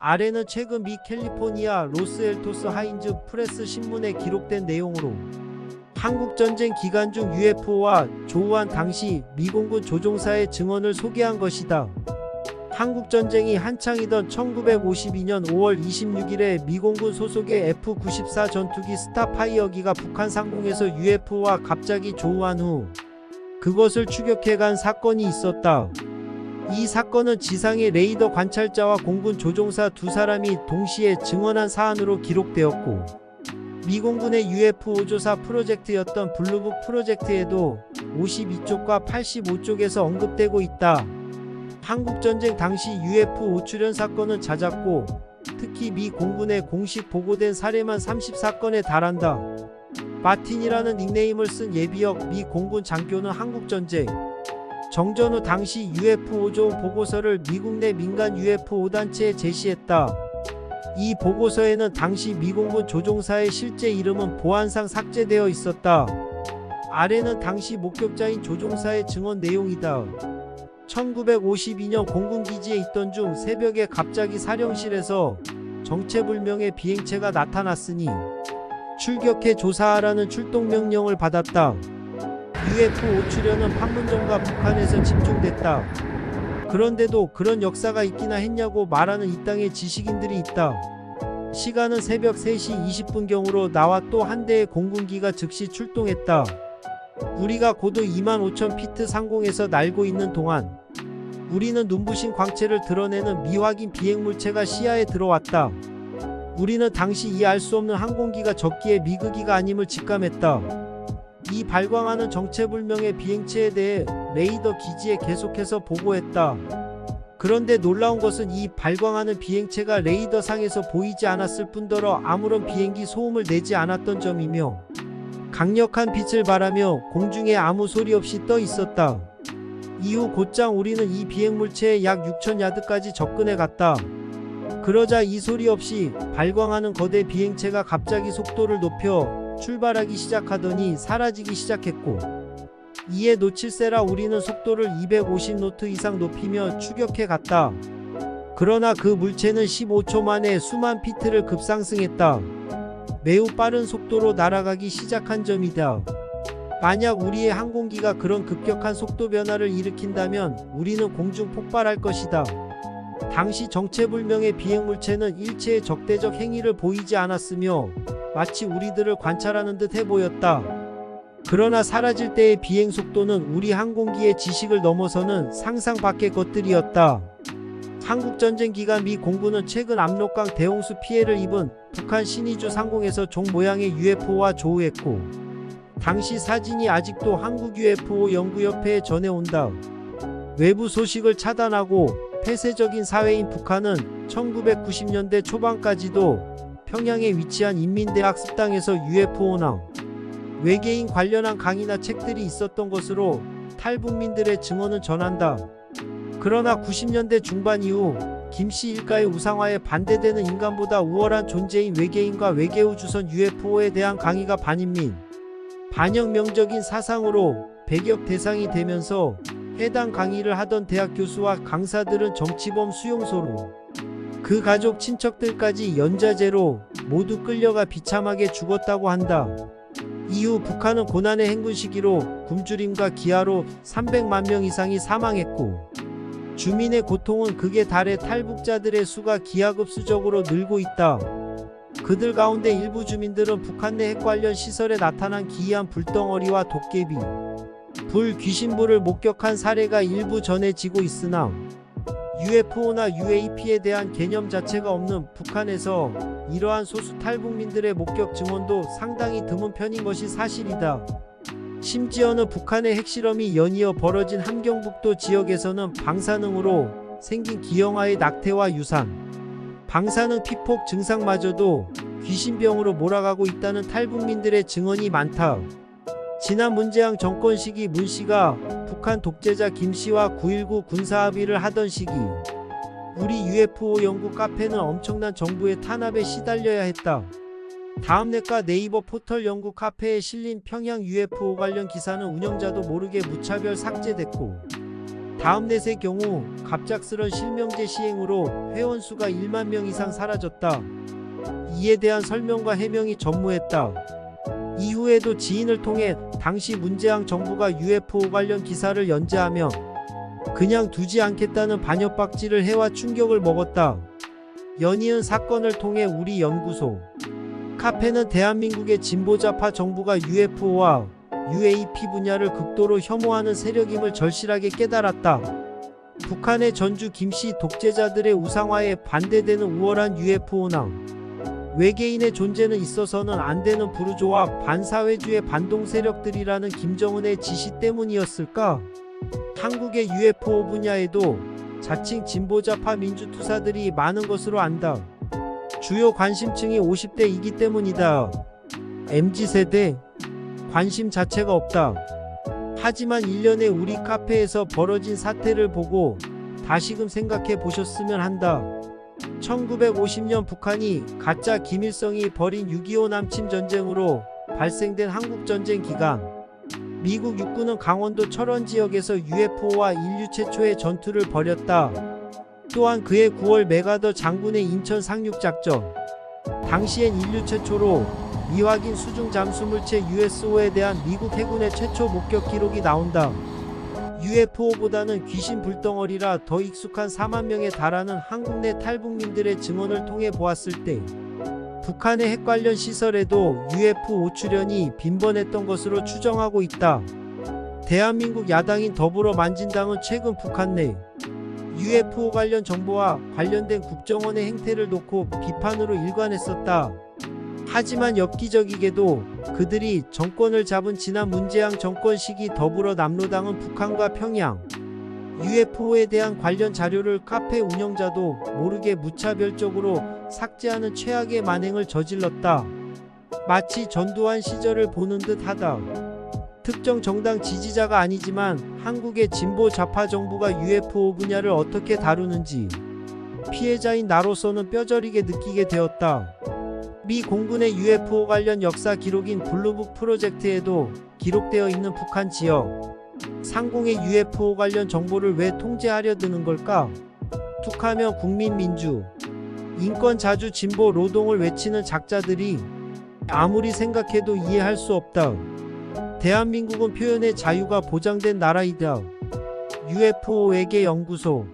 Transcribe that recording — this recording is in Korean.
아래는 최근 미 캘리포니아 로스엘토스 하인즈 프레스 신문에 기록된 내용으로 한국전쟁 기간 중 UFO와 조우한 당시 미공군 조종사의 증언을 소개한 것이다. 한국전쟁이 한창이던 1952년 5월 26일에 미공군 소속의 F-94 전투기 스타파이어기가 북한 상공에서 UFO와 갑자기 조우한 후 그것을 추격해간 사건이 있었다. 이 사건은 지상의 레이더 관찰자와 공군 조종사 두 사람이 동시에 증언한 사안으로 기록되었고, 미공군의 UFO 조사 프로젝트였던 블루북 프로젝트에도 52쪽과 85쪽에서 언급되고 있다. 한국전쟁 당시 UFO 출현 사건은 잦았고, 특히 미 공군의 공식 보고된 사례만 30사건에 달한다. 마틴이라는 닉네임을 쓴 예비역 미 공군 장교는 한국전쟁 정전 후 당시 UFO 조우 보고서를 미국 내 민간 UFO 단체에 제시했다. 이 보고서에는 당시 미공군 조종사의 실제 이름은 보안상 삭제되어 있었다. 아래는 당시 목격자인 조종사의 증언 내용이다. 1952년 공군기지에 있던 중 새벽에 갑자기 사령실에서 정체불명의 비행체가 나타났으니 출격해 조사하라는 출동명령을 받았다. UFO 출현은 판문점과 북한에서 집중됐다. 그런데도 그런 역사가 있기나 했냐고 말하는 이 땅에 지식인들이 있다. 시간은 새벽 3시 20분경으로 나와 또 한 대의 공군기가 즉시 출동했다. 우리가 고도 25,000피트 상공에서 날고 있는 동안 우리는 눈부신 광채를 드러내는 미확인 비행물체가 시야에 들어왔다. 우리는 당시 이 알 수 없는 항공기가 적기에 미그기가 아님을 직감했다. 이 발광하는 정체불명의 비행체에 대해 레이더 기지에 계속해서 보고했다. 그런데 놀라운 것은 이 발광하는 비행체가 레이더상에서 보이지 않았을 뿐더러 아무런 비행기 소음을 내지 않았던 점이며 강력한 빛을 발하며 공중에 아무 소리 없이 떠 있었다. 이후 곧장 우리는 이 비행물체에 약 6,000야드까지 접근해 갔다. 그러자 이 소리 없이 발광하는 거대 비행체가 갑자기 속도를 높여 출발하기 시작하더니 사라지기 시작했고, 이에 놓칠세라 우리는 속도를 250노트 이상 높이며 추격해 갔다. 그러나 그 물체는 15초 만에 수만 피트를 급상승했다. 매우 빠른 속도로 날아가기 시작한 점이다. 만약 우리의 항공기가 그런 급격한 속도 변화를 일으킨다면 우리는 공중 폭발할 것이다. 당시 정체불명의 비행물체는 일체의 적대적 행위를 보이지 않았으며 마치 우리들을 관찰하는 듯 해보였다. 그러나 사라질 때의 비행 속도는 우리 항공기의 지식을 넘어서는 상상 밖의 것들이었다. 한국전쟁 기간 미 공군은 최근 압록강 대홍수 피해를 입은 북한 신의주 상공에서 종 모양의 UFO와 조우했고, 당시 사진이 아직도 한국 UFO 연구협회에 전해온다. 외부 소식을 차단하고 폐쇄적인 사회인 북한은 1990년대 초반까지도 평양에 위치한 인민대학습당에서 UFO나 외계인 관련한 강의나 책들이 있었던 것으로 탈북민들의 증언은 전한다. 그러나 90년대 중반 이후 김씨 일가의 우상화에 반대되는 인간보다 우월한 존재인 외계인과 외계우주선 UFO에 대한 강의가 반인민, 반혁명적인 사상으로 배격 대상이 되면서 해당 강의를 하던 대학 교수와 강사들은 정치범 수용소로, 그 가족 친척들까지 연좌제로 모두 끌려가 비참하게 죽었다고 한다. 이후 북한은 고난의 행군 시기로 굶주림과 기아로 300만 명 이상이 사망했고, 주민의 고통은 극에 달해 탈북자들의 수가 기하급수적으로 늘고 있다. 그들 가운데 일부 주민들은 북한 내 핵 관련 시설에 나타난 기이한 불덩어리와 도깨비, 불, 귀신불을 목격한 사례가 일부 전해지고 있으나 UFO나 UAP에 대한 개념 자체가 없는 북한에서 이러한 소수 탈북민들의 목격 증언도 상당히 드문 편인 것이 사실이다. 심지어는 북한의 핵실험이 연이어 벌어진 함경북도 지역에서는 방사능으로 생긴 기형아의 낙태와 유산, 방사능 피폭 증상마저도 귀신병으로 몰아가고 있다는 탈북민들의 증언이 많다. 지난 문재양 정권 시기 문씨가 북한 독재자 김씨와 9.19 군사합의를 하던 시기 우리 UFO 연구 카페는 엄청난 정부의 탄압에 시달려야 했다. 다음넷과 네이버 포털 연구 카페에 실린 평양 UFO 관련 기사는 운영자도 모르게 무차별 삭제됐고, 다음 넷의 경우 갑작스런 실명제 시행으로 회원수가 1만 명 이상 사라졌다. 이에 대한 설명과 해명이 전무했다. 이후에도 지인을 통해 당시 문재양 정부가 UFO 관련 기사를 연재하며 그냥 두지 않겠다는 반협박질을 해와 충격을 먹었다. 연이은 사건을 통해 우리 연구소 카페는 대한민국의 진보좌파 정부가 UFO와 UAP 분야를 극도로 혐오하는 세력임을 절실하게 깨달았다. 북한의 전주 김씨 독재자들의 우상화에 반대되는 우월한 UFO나 외계인의 존재는 있어서는 안 되는 부르조아 반사회주의 반동 세력들이라는 김정은의 지시 때문이었을까? 한국의 UFO 분야에도 자칭 진보좌파 민주투사들이 많은 것으로 안다. 주요 관심층이 50대이기 때문이다. MZ세대 관심 자체가 없다. 하지만 1년에 우리 카페에서 벌어진 사태를 보고 다시금 생각해 보셨으면 한다. 1950년 북한이 가짜 김일성이 벌인 6.25 남침 전쟁으로 발생된 한국전쟁 기간 미국 육군은 강원도 철원 지역에서 UFO와 인류 최초의 전투를 벌였다. 또한 그해 9월 메가더 장군의 인천 상륙작전 당시엔 인류 최초로 미확인 수중 잠수물체 USO에 대한 미국 해군의 최초 목격 기록이 나온다. UFO보다는 귀신 불덩어리라 더 익숙한 4만 명에 달하는 한국 내 탈북민들의 증언을 통해 보았을 때 북한의 핵 관련 시설에도 UFO 오출현이 빈번했던 것으로 추정하고 있다. 대한민국 야당인 더불어만진당은 최근 북한 내 UFO 관련 정보와 관련된 국정원의 행태를 놓고 비판으로 일관했었다. 하지만 엽기적이게도 그들이 정권을 잡은 지난 문재양 정권 시기 더불어남로당은 북한과 평양 UFO에 대한 관련 자료를 카페 운영자도 모르게 무차별적으로 삭제하는 최악의 만행을 저질렀다. 마치 전두환 시절을 보는 듯 하다. 특정 정당 지지자가 아니지만 한국의 진보 좌파 정부가 UFO 분야를 어떻게 다루는지 피해자인 나로서는 뼈저리게 느끼게 되었다. 미 공군의 UFO 관련 역사 기록인 블루북 프로젝트에도 기록되어 있는 북한 지역 상공의 UFO 관련 정보를 왜 통제하려 드는 걸까? 툭하면 국민민주 인권 자주 진보 노동을 외치는 작자들이 아무리 생각해도 이해할 수 없다. 대한민국은 표현의 자유가 보장된 나라이다. UFO 외계 연구소